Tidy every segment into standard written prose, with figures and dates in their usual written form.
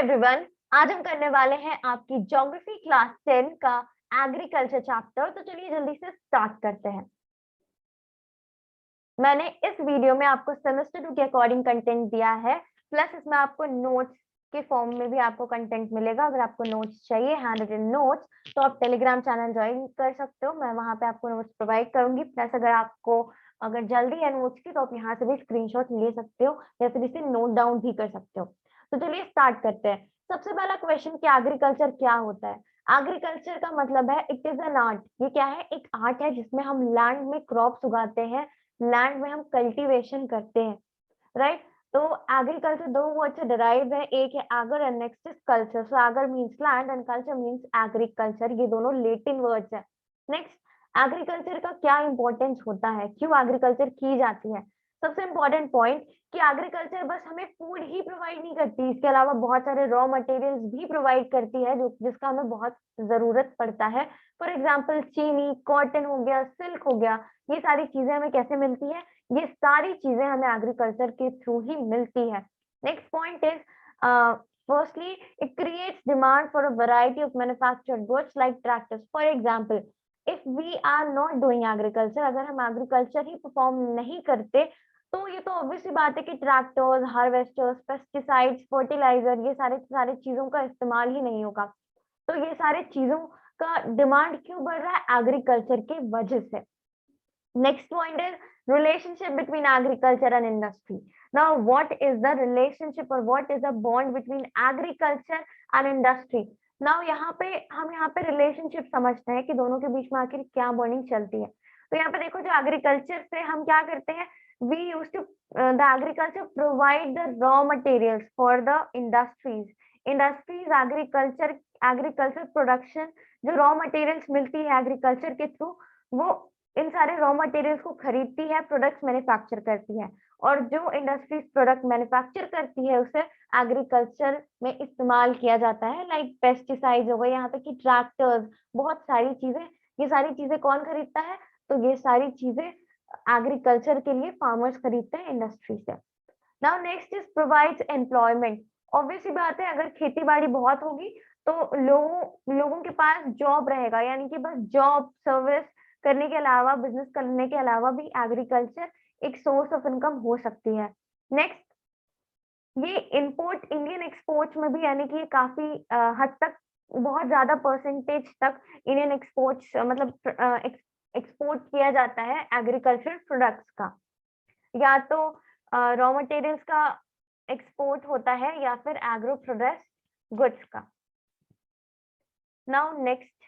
Everyone, आज हम करने वाले हैं आपकी ज्योग्राफी क्लास 10 का एग्रीकल्चर चैप्टर। तो चलिए जल्दी से स्टार्ट करते हैं। मैंने इस वीडियो में आपको सेमेस्टर 2 के अकॉर्डिंग कंटेंट दिया है, प्लस इसमें आपको नोट्स के फॉर्म में भी आपको कंटेंट मिलेगा। अगर आपको नोट्स चाहिए, हैंड रिटन नोट्स, तो आप टेलीग्राम चैनल ज्वाइन कर सकते हो। मैं वहां पे आपको नोट्स प्रोवाइड करूंगी। प्लस अगर जल्दी है नोट्स की, तो आप यहाँ से भी स्क्रीनशॉट ले सकते हो या फिर इसे नोट डाउन भी कर सकते हो। तो चलिए स्टार्ट करते हैं। सबसे पहला क्वेश्चन कि एग्रीकल्चर क्या होता है। एग्रीकल्चर का मतलब है इट इज एन आर्ट। ये क्या है? एक आर्ट है जिसमें हम लैंड में क्रॉप्स उगाते हैं, लैंड में हम कल्टीवेशन करते हैं, राइट। तो एग्रीकल्चर दो वर्ड से डिराइव है, एक है ager and next is culture. So ager means land and culture means agriculture. ये दोनों लेटिन वर्ड्स है। नेक्स्ट, एग्रीकल्चर का क्या इंपॉर्टेंस होता है, क्यों एग्रीकल्चर की जाती है। सबसे इंपॉर्टेंट पॉइंट कि एग्रीकल्चर बस हमें फूड ही प्रोवाइड नहीं करती, इसके अलावा बहुत सारे रॉ मटेरियल्स भी प्रोवाइड करती है जिसका हमें बहुत जरूरत पड़ता है। फॉर एग्जाम्पल चीनी, कॉटन हो गया, सिल्क हो गया, ये सारी चीजें हमें कैसे मिलती है? ये सारी चीजें हमें एग्रीकल्चर के थ्रू ही मिलती है। Next point is firstly it creates demand for a variety of manufactured goods like tractors. For example, if we are not doing agriculture, अगर हम एग्रीकल्चर ही परफॉर्म नहीं करते, तो ये तो ऑब्वियसली बात है कि ट्रैक्टर्स, हार्वेस्टर्स, पेस्टिसाइड्स, फर्टिलाइजर, ये सारे सारे चीजों का इस्तेमाल ही नहीं होगा। तो ये सारे चीजों का डिमांड क्यों बढ़ रहा है? एग्रीकल्चर के वजह से। Next point is relationship between agriculture and industry. Now, what is the relationship or what is the bond between agriculture and industry? Now, यहाँ पे relationship समझते हैं कि दोनों के बीच में आखिर क्या बॉन्डिंग चलती है। तो यहाँ पे देखो, जो एग्रीकल्चर से हम क्या करते हैं, we used to the agriculture provide the raw materials for the industries. Industries agriculture production, जो raw materials मिलती है एग्रीकल्चर के थ्रू, वो इन सारे रॉ मटेरियल्स को खरीदती है, प्रोडक्ट्स मैन्युफैक्चर करती है, और जो इंडस्ट्रीज प्रोडक्ट मैन्युफैक्चर करती है उसे एग्रीकल्चर में इस्तेमाल किया जाता है। लाइक पेस्टिसाइड्स हो गए, यहाँ तक कि ट्रैक्टर्स, बहुत सारी चीजें। ये सारी चीजें कौन खरीदता है? तो ये सारी चीजें एग्रीकल्चर के लिए फार्मर्स खरीदते हैं इंडस्ट्री से। Now next is provides employment. Obviously बात है, अगर खेती बाड़ी बहुत होगी तो लोगों के पास जॉब रहेगा, यानी कि बस जॉब सर्विस करने के अलावा, बिजनेस करने के अलावा भी एग्रीकल्चर एक सोर्स ऑफ इनकम हो सकती है। नेक्स्ट, ये इंपोर्ट इंडियन एक्सपोर्ट्स में भी, यानी कि काफी हद तक, बहुत ज्यादा परसेंटेज तक इंडियन एक्सपोर्ट्स मतलब एक्सपोर्ट किया जाता है एग्रीकल्चर प्रोडक्ट्स का, या तो रॉ मटेरियल्स का एक्सपोर्ट होता है या फिर एग्रो प्रोडक्ट्स गुड्स का। Now next,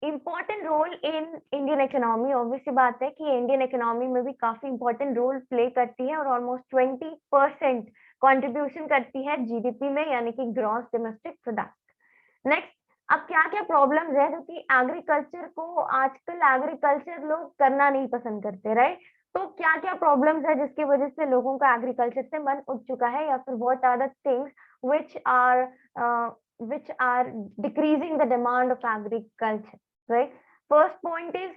important role in Indian economy. Obviously बात है कि इंडियन इकोनॉमी में भी काफी इंपॉर्टेंट रोल प्ले करती है और ऑलमोस्ट 20% कंट्रीब्यूशन करती है जीडीपी में, यानी कि ग्रॉस डोमेस्टिक प्रोडक्ट। नेक्स्ट, अब क्या क्या प्रॉब्लम्स है जो कि एग्रीकल्चर को आजकल एग्रीकल्चर लोग करना नहीं पसंद करते, राइट। तो क्या क्या प्रॉब्लम्स है जिसकी वजह से लोगों का एग्रीकल्चर से मन उठ चुका है, या फिर what are the things which are decreasing the demand of agriculture, right? First point is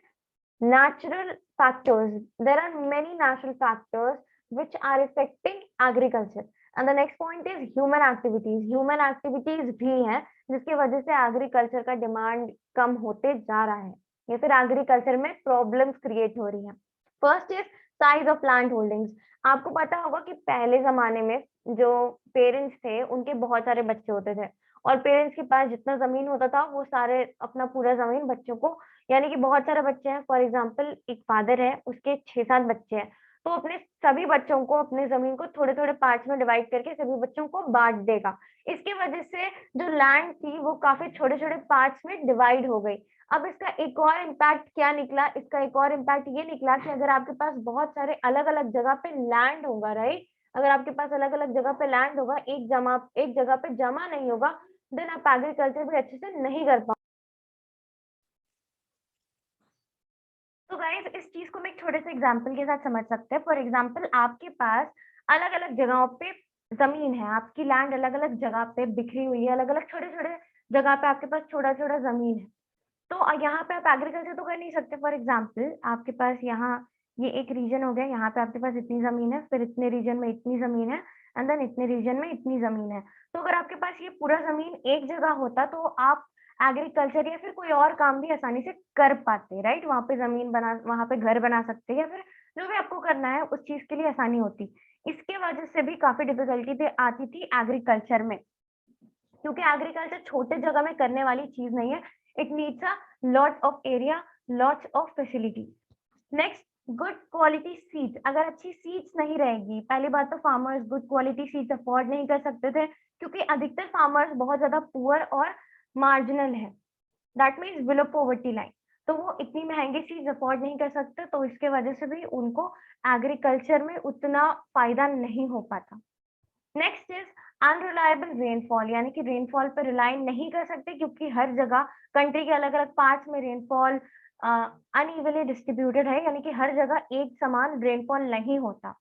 natural factors. There are many natural factors which are affecting agriculture. And the next point is human activities. Human activities भी हैं जिसकी वजह से agriculture का demand कम होते जा रहा है, या फिर एग्रीकल्चर में प्रॉब्लम्स क्रिएट हो रही हैं। First is size of land holdings. आपको पता होगा कि पहले जमाने में जो पेरेंट्स थे उनके बहुत सारे बच्चे होते थे, और पेरेंट्स के पास जितना जमीन होता था वो सारे अपना पूरा जमीन बच्चों को, यानी कि बहुत सारे बच्चे हैं, फॉर एग्जाम्पल एक फादर है, उसके 6-7 बच्चे हैं, तो अपने सभी बच्चों को, अपने जमीन को थोड़े थोड़े पार्ट्स में डिवाइड करके सभी बच्चों को बांट देगा। इसकी वजह से जो लैंड थी वो काफी छोटे छोटे पार्ट्स में डिवाइड हो गई। अब इसका एक और इम्पैक्ट क्या निकला? इसका एक और इम्पैक्ट ये निकला कि अगर आपके पास बहुत सारे अलग अलग जगह पे लैंड होगा, राइट, अगर आपके पास अलग अलग जगह पे लैंड होगा, एक जगह पे जमा नहीं होगा, देन आप एग्रीकल्चर भी अच्छे से नहीं कर पाओगे। तो गाइस, इस चीज को मैं एक छोटे से एग्जांपल के साथ समझ सकते हैं। फॉर एग्जांपल, आपके पास अलग अलग जगहों पे जमीन है, आपकी लैंड अलग अलग जगह पे बिखरी हुई है, अलग अलग छोटे छोटे जगह पे आपके पास छोटा छोटा जमीन है। तो यहाँ पे आप एग्रीकल्चर तो कर नहीं सकते। फॉर एग्जाम्पल, आपके पास यहाँ ये एक रीजन हो गया, यहाँ पे आपके पास इतनी जमीन है, फिर इतने रीजन में इतनी जमीन है, एंड देन इतने रीजन में इतनी जमीन है। तो अगर आपके पास ये पूरा जमीन एक जगह होता तो आप एग्रीकल्चर या फिर कोई और काम भी आसानी से कर पाते, राइट? वहाँ पे जमीन बना, वहाँ पे घर बना सकते या फिर जो भी आपको करना है उस चीज के लिए आसानी होती। इसके वजह से भी काफी डिफिकल्टी आती थी एग्रीकल्चर में, क्योंकि एग्रीकल्चर छोटे जगह में करने वाली चीज नहीं है। It needs a lot of area, lots of facility. Next, good quality seeds. अगर अच्छी सीड्स नहीं रहेगी, पहली बात तो farmers good quality seeds afford नहीं कर सकते थे, क्योंकि अधिकतर फार्मर्स बहुत ज्यादा पुअर और मार्जिनल है, that means below poverty line. तो वो इतनी महंगी सीड्स अफोर्ड नहीं कर सकते, तो इसके वजह से भी उनको एग्रीकल्चर में उतना फायदा नहीं हो पाता। नेक्स्ट इज अनरिलायबल रेनफॉल, यानी कि रेनफॉल पर रिलाई नहीं कर सकते, क्योंकि हर जगह कंट्री के अलग अलग पार्ट्स में रेनफॉल अनइवनली डिस्ट्रीब्यूटेड है, यानी कि हर जगह एक समान रेनफॉल नहीं होता।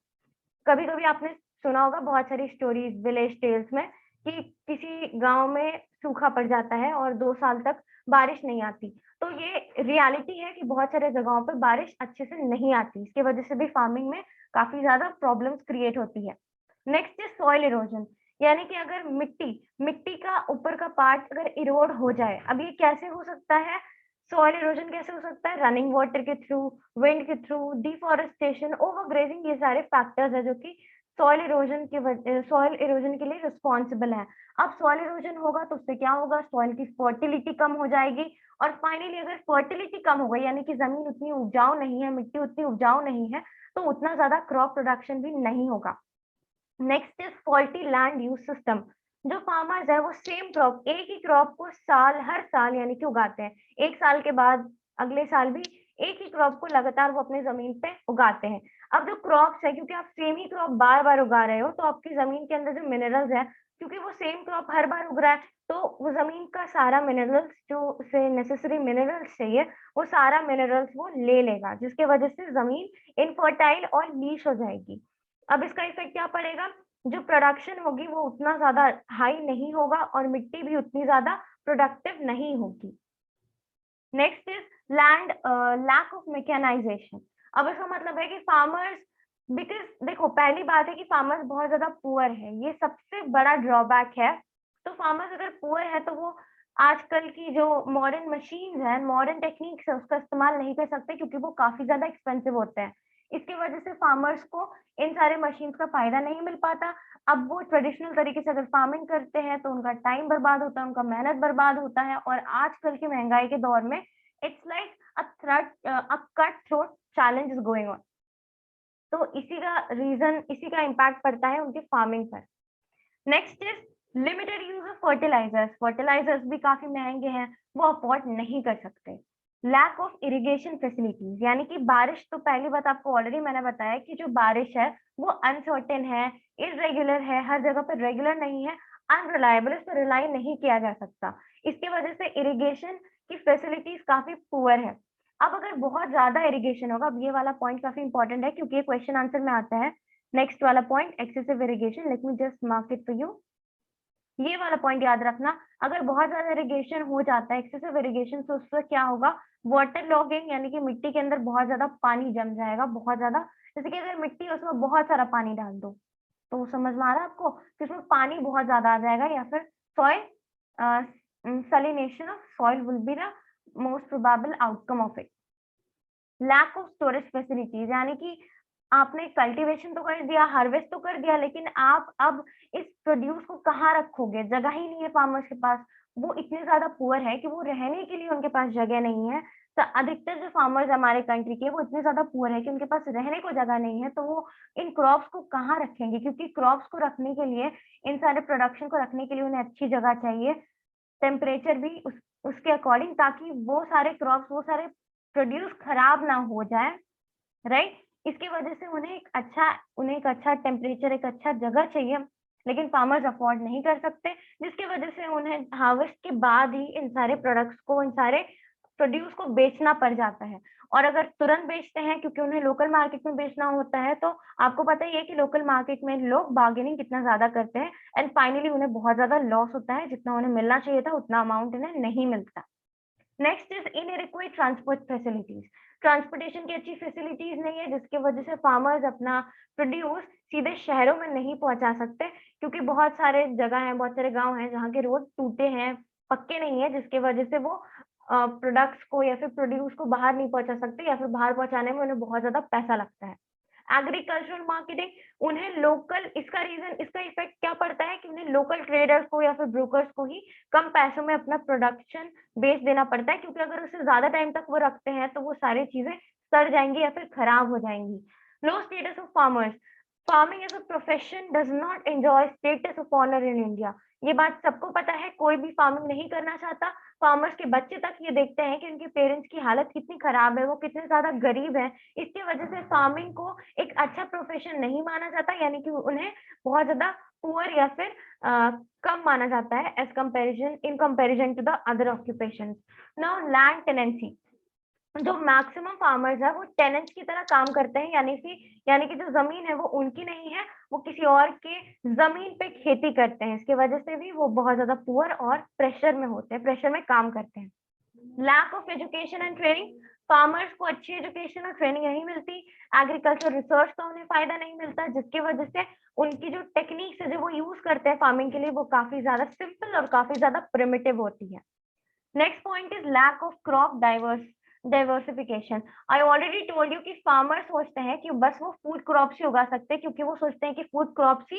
कभी कभी आपने सुना होगा बहुत सारी स्टोरीज विलेज टेल्स में कि किसी गांव में सूखा पड़ जाता है और 2 साल तक बारिश नहीं आती। तो ये रियलिटी है कि बहुत सारे जगहों पर बारिश अच्छे से नहीं आती, इसकी वजह से भी फार्मिंग में काफी ज्यादा प्रॉब्लम्स क्रिएट होती है। नेक्स्ट इज सॉइल इरोजन, यानी कि अगर मिट्टी का ऊपर का पार्ट अगर इरोड हो जाए, अब ये कैसे हो सकता है? सॉइल इरोजन कैसे हो सकता है? रनिंग वाटर के थ्रू, विंड के थ्रू, डिफॉरेस्टेशन, ओवरग्रेजिंग, ये सारे फैक्टर्स है जो कि सॉइल इरोजन के लिए रिस्पॉन्सिबल है। अब सॉइल इरोजन होगा तो उससे क्या होगा? सॉइल की फर्टिलिटी कम हो जाएगी, और फाइनली अगर फर्टिलिटी कम हो गई, यानी कि जमीन उतनी उपजाऊ नहीं है, मिट्टी उतनी उपजाऊ नहीं है, तो उतना ज्यादा क्रॉप प्रोडक्शन भी नहीं होगा। Next is faulty land use system. जो फार्मर्स है वो सेम क्रॉप, एक ही क्रॉप को हर साल यानी कि उगाते हैं, एक साल के बाद अगले साल भी एक ही क्रॉप को लगातार वो अपने जमीन पे उगाते हैं। अब जो क्रॉप्स है, क्योंकि आप सेम ही क्रॉप बार बार उगा रहे हो, तो आपकी जमीन के अंदर जो मिनरल्स है, क्योंकि वो सेम क्रॉप हर बार उग रहा है, तो वो जमीन का सारा मिनरल्स, जो उसे नेसेसरी मिनरल्स चाहिए, वो सारा मिनरल्स वो ले लेगा, जिसके वजह से जमीन इनफर्टाइल और लीच हो जाएगी। अब इसका इफेक्ट क्या पड़ेगा? जो प्रोडक्शन होगी वो उतना ज्यादा हाई नहीं होगा और मिट्टी भी उतनी ज्यादा प्रोडक्टिव नहीं होगी। Next is land lack of mechanisation. अब इसका मतलब है कि फार्मर्स, बिकॉज देखो पहली बात है कि फार्मर्स बहुत ज्यादा पुअर है, ये सबसे बड़ा ड्रॉबैक है। तो फार्मर्स अगर पुअर है तो वो आजकल की जो मॉडर्न मशीन्स है, मॉडर्न टेक्निक्स है, उसका इस्तेमाल नहीं कर सकते, क्योंकि वो काफी ज्यादा एक्सपेंसिव होते हैं। इसकी वजह से फार्मर्स को इन सारे मशीन्स का फायदा नहीं मिल पाता। अब वो ट्रेडिशनल तरीके से अगर फार्मिंग करते हैं तो उनका टाइम बर्बाद होता है, उनका मेहनत बर्बाद होता है, और आजकल की महंगाई के दौर में it's like a cut throat challenge is going on. तो इसी का इम्पैक्ट पड़ता है उनके फार्मिंग पर। Next is limited use of fertilisers. Fertilisers भी काफी महंगे हैं, वो अफोर्ड नहीं कर सकते। लैक ऑफ इरिगेशन फैसिलिटीज, यानी कि बारिश, तो पहली बात आपको ऑलरेडी मैंने बताया कि जो बारिश है वो अनसर्टेन है, इरेगुलर है, हर जगह पर रेगुलर नहीं है, अनरिलायबल, इस पर रिलाई नहीं किया जा सकता। इसकी वजह से इरिगेशन की फैसिलिटीज काफी पुअर है। अब अगर बहुत ज्यादा इरिगेशन होगा, अब ये वाला पॉइंट काफी इंपॉर्टेंट है क्योंकि ये क्वेश्चन आंसर में आता है। नेक्स्ट वाला point, excessive irrigation, let me just mark it for you. ये वाला पॉइंट याद रखना, अगर बहुत ज्यादा इरिगेशन हो जाता है, एक्सेसिव इरिगेशन, तो उससे क्या होगा? वाटर लॉगिंग, यानी कि मिट्टी के अंदर बहुत ज्यादा पानी जम जाएगा, बहुत ज्यादा। जैसे कि अगर मिट्टी है उसमें बहुत सारा पानी डाल दो, तो समझ में आ रहा है आपको कि उसमें पानी बहुत ज्यादा आ जाएगा, या फिर soil salination of soil will be the most probable outcome of it. Lack of storage facilities, यानी कि आपने कल्टीवेशन तो कर दिया, हार्वेस्ट तो कर दिया, लेकिन आप अब इस प्रोड्यूस को कहाँ रखोगे? जगह ही नहीं है फार्मर्स के पास। वो इतने ज्यादा पुअर है कि वो रहने के लिए उनके पास जगह नहीं है। तो अधिकतर जो फार्मर्स हमारे कंट्री के, वो इतने ज्यादा पुअर है कि उनके पास रहने को जगह नहीं है, तो वो इन क्रॉप्स को कहाँ रखेंगे? क्योंकि क्रॉप्स को रखने के लिए, इन सारे प्रोडक्शन को रखने के लिए उन्हें अच्छी जगह चाहिए, टेम्परेचर भी उसके अकॉर्डिंग, ताकि वो सारे क्रॉप्स, वो सारे प्रोड्यूस खराब ना हो जाए, राइट? इसकी वजह से उन्हें एक अच्छा टेम्परेचर, एक अच्छा जगह चाहिए, लेकिन फार्मर्स अफोर्ड नहीं कर सकते, जिसकी वजह से उन्हें हार्वेस्ट के बाद ही इन सारे प्रोडक्ट्स को, इन सारे प्रोड्यूस को बेचना पड़ जाता है। और अगर तुरंत बेचते हैं, क्योंकि उन्हें लोकल मार्केट में बेचना होता है, तो आपको पता ही है कि लोकल मार्केट में लोग बार्गेनिंग कितना ज्यादा करते हैं, एंड फाइनली उन्हें बहुत ज्यादा लॉस होता है, जितना उन्हें मिलना चाहिए था उतना अमाउंट उन्हें नहीं मिलता। Next is इनएडिक्वेट transport facilities. Transportation की अच्छी फैसिलिटीज नहीं है, जिसकी वजह से फार्मर्स अपना प्रोड्यूस सीधे शहरों में नहीं पहुंचा सकते, क्योंकि बहुत सारे जगह हैं, बहुत सारे गांव हैं जहाँ के रोड टूटे हैं, पक्के नहीं है, जिसकी वजह से वो प्रोडक्ट्स को या फिर प्रोड्यूस को बाहर नहीं पहुंचा सकते, या फिर बाहर पहुंचाने में उन्हें बहुत ज्यादा पैसा लगता है। एग्रीकल्चरल मार्केटिंग, उन्हें लोकल, इसका इफेक्ट क्या पड़ता है कि उन्हें लोकल ट्रेडर्स को या फिर ब्रोकर्स को ही कम पैसों में अपना प्रोडक्शन बेच देना पड़ता है, क्योंकि अगर उसे ज्यादा टाइम तक वो रखते हैं तो वो सारी चीजें सड़ जाएंगी या फिर खराब हो जाएंगी। Low status of farmers, farming as a profession does not enjoy status of honour in India. ये बात सबको पता है, कोई भी फार्मिंग नहीं करना चाहता। फार्मर्स के बच्चे तक ये देखते हैं कि उनके पेरेंट्स की हालत कितनी खराब है, वो कितने ज्यादा गरीब है, इसकी वजह से फार्मिंग को एक अच्छा प्रोफेशन नहीं माना जाता, यानी कि उन्हें बहुत ज्यादा पुअर या फिर कम माना जाता है as comparison in comparison to the other occupation. Now land tenancy, जो मैक्सिमम फार्मर्स है वो टेनेंट्स की तरह काम करते हैं, यानी कि जो जमीन है वो उनकी नहीं है, वो किसी और के जमीन पे खेती करते हैं, इसकी वजह से भी वो बहुत ज्यादा पुअर और प्रेशर में होते हैं, प्रेशर में काम करते हैं। Lack of education and training, farmers को अच्छी एजुकेशन और ट्रेनिंग नहीं मिलती, एग्रीकल्चर रिसर्च का उन्हें फायदा नहीं मिलता, जिसकी वजह से उनकी जो टेक्निक्स है जो वो यूज करते हैं फार्मिंग के लिए, वो काफी ज्यादा सिंपल और काफी ज्यादा प्रिमिटिव होती है। Next point is lack of crop diversification. I already told you कि फार्मर सोचते हैं कि बस वो फूड क्रॉप्स ही उगा सकते हैं, क्योंकि वो सोचते हैं कि फूड क्रॉप्स ही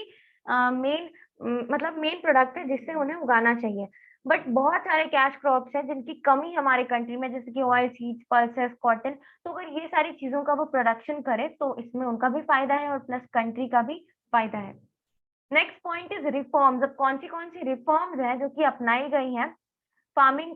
मेन प्रोडक्ट है जिससे उन्हें उगाना चाहिए। बट बहुत सारे कैश क्रॉप्स हैं जिनकी कमी हमारे कंट्री में, जैसे कि ऑयल सीड्स, पल्सेस, कॉटन। तो अगर ये सारी चीजों का वो प्रोडक्शन करे तो इसमें उनका भी फायदा है और प्लस कंट्री का भी फायदा है। Next point is reforms. अब कौन सी रिफॉर्म्स है जो कि अपनाई गई हैं फार्मिंग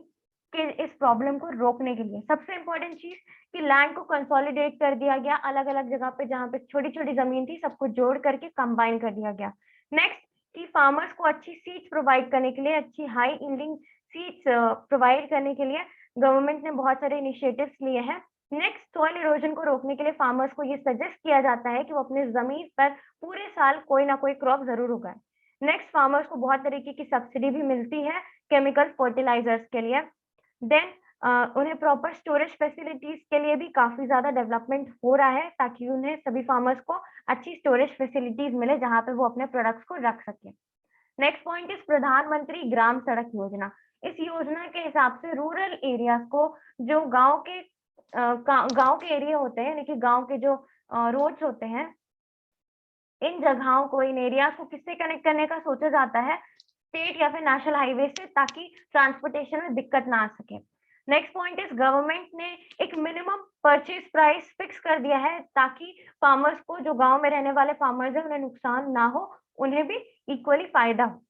के इस प्रॉब्लम को रोकने के लिए। सबसे इंपॉर्टेंट चीज कि लैंड को कंसोलिडेट कर दिया गया, अलग अलग जगह पे जहाँ पे छोटी छोटी जमीन थी सबको जोड़ करके कंबाइन कर दिया गया। नेक्स्ट कि फार्मर्स को अच्छी सीड्स प्रोवाइड करने के लिए, अच्छी हाई यील्डिंग सीड्स प्रोवाइड करने के लिए गवर्नमेंट ने बहुत सारे इनिशिएटिव्स लिए हैं। नेक्स्ट, सॉइल इरोजन को रोकने के लिए फार्मर्स को ये सजेस्ट किया जाता है कि वो अपने जमीन पर पूरे साल कोई ना कोई क्रॉप जरूर उगाए। नेक्स्ट, फार्मर्स को बहुत तरीके की सब्सिडी भी मिलती है केमिकल फर्टिलाइजर्स के लिए। देन उन्हें प्रॉपर स्टोरेज फैसिलिटीज के लिए भी काफी ज्यादा डेवलपमेंट हो रहा है, ताकि उन्हें सभी फार्मर्स को अच्छी स्टोरेज फैसिलिटीज मिले जहां पे वो अपने प्रोडक्ट्स को रख सके। नेक्स्ट पॉइंट इज प्रधानमंत्री ग्राम सड़क योजना। इस योजना के हिसाब से रूरल एरियाज को, जो गांव के एरिया होते हैं, यानी कि गांव के जो रोड्स होते हैं, इन जगहों को, इन एरियाज को किससे कनेक्ट करने का सोचा जाता है, स्टेट या फिर नेशनल हाईवे से, ताकि ट्रांसपोर्टेशन में दिक्कत ना आ सके। नेक्स्ट पॉइंट इज गवर्नमेंट ने एक मिनिमम परचेज प्राइस फिक्स कर दिया है, ताकि फार्मर्स को, जो गांव में रहने वाले फार्मर्स हैं, उन्हें नुकसान ना हो, उन्हें भी इक्वली फायदा हो।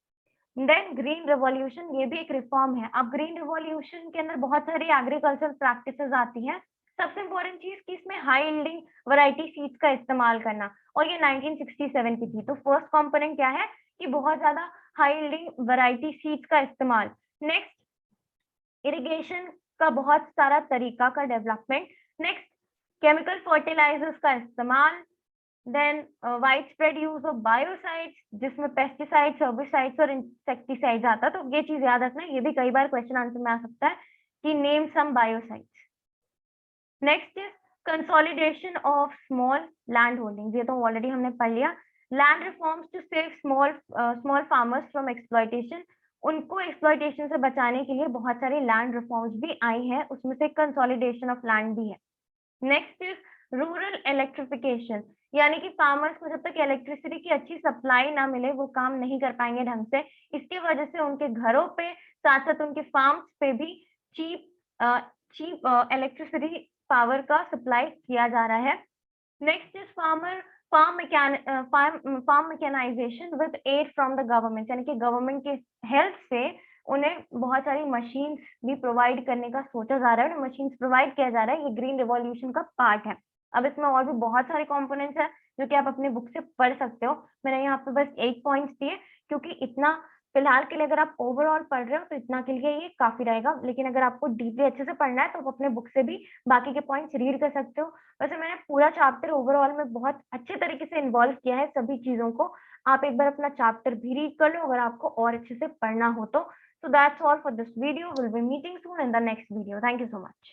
देन ग्रीन रेवोल्यूशन, ये भी एक रिफॉर्म है। अब ग्रीन रेवोल्यूशन के अंदर बहुत सारी एग्रीकल्चर प्रैक्टिसेस आती हैं। सबसे इंपॉर्टेंट चीज कि इसमें हाई यील्डिंग वैरायटी सीड्स का इस्तेमाल करना, और ये 1967 की थी। तो फर्स्ट कंपोनेंट क्या है कि बहुत ज्यादा हाई यील्डिंग वैरायटी सीड्स का इस्तेमाल। नेक्स्ट, इरिगेशन का बहुत सारा तरीका का डेवलपमेंट। नेक्स्ट, केमिकल फर्टिलाइजर्स का इस्तेमाल। Then wide spread use of biocides, जिसमें पेस्टिसाइड्स, हर्बिसाइड्स और इंसेक्टिसाइड्स आता है। तो ये चीज याद रखना, ये भी कई बार क्वेश्चन आंसर में आ सकता है कि name some biocides. Next is consolidation of small land holding, ये तो ऑलरेडी हमने पढ़ लिया। Land reforms to save small farmers from exploitation, उनको एक्सप्लॉयटेशन से बचाने के लिए बहुत सारी लैंड रिफॉर्म्स भी आई हैं, उसमें से कंसोलिडेशन ऑफ लैंड भी है। नेक्स्ट इज रूरल इलेक्ट्रिफिकेशन, यानी कि फार्मर्स को जब तक इलेक्ट्रिसिटी की अच्छी सप्लाई ना मिले वो काम नहीं कर पाएंगे ढंग से। इसकी वजह से उनके घरों पे, साथ साथ उनके फार्म्स पे भी चीप इलेक्ट्रिसिटी पावर का सप्लाई किया जा रहा है। Next is farm mechanisation with aid from the government, यानी कि गवर्नमेंट के हेल्प से उन्हें बहुत सारी मशीन्स भी प्रोवाइड करने का सोचा जा रहा है, मशीन्स प्रोवाइड किया जा रहा है। ये ग्रीन रिवॉल्यूशन का पार्ट है। अब इसमें और भी बहुत सारे कंपोनेंट्स हैं जो कि आप अपने बुक से पढ़ सकते हो। मैंने यहाँ पे बस 8 पॉइंट्स दिए, क्योंकि इतना फिलहाल के लिए अगर आप ओवरऑल पढ़ रहे हो तो इतना के लिए ये काफी रहेगा, लेकिन अगर आपको डीपली अच्छे से पढ़ना है तो आप अपने बुक से भी बाकी के पॉइंट्स रीड कर सकते हो। वैसे मैंने पूरा चैप्टर ओवरऑल में बहुत अच्छे तरीके से इन्वॉल्व किया है सभी चीजों को। आप एक बार अपना चैप्टर भी रीड कर लो अगर आपको और अच्छे से पढ़ना हो तो। So that's all for this video. We'll be meeting soon in the next video. Thank you so much.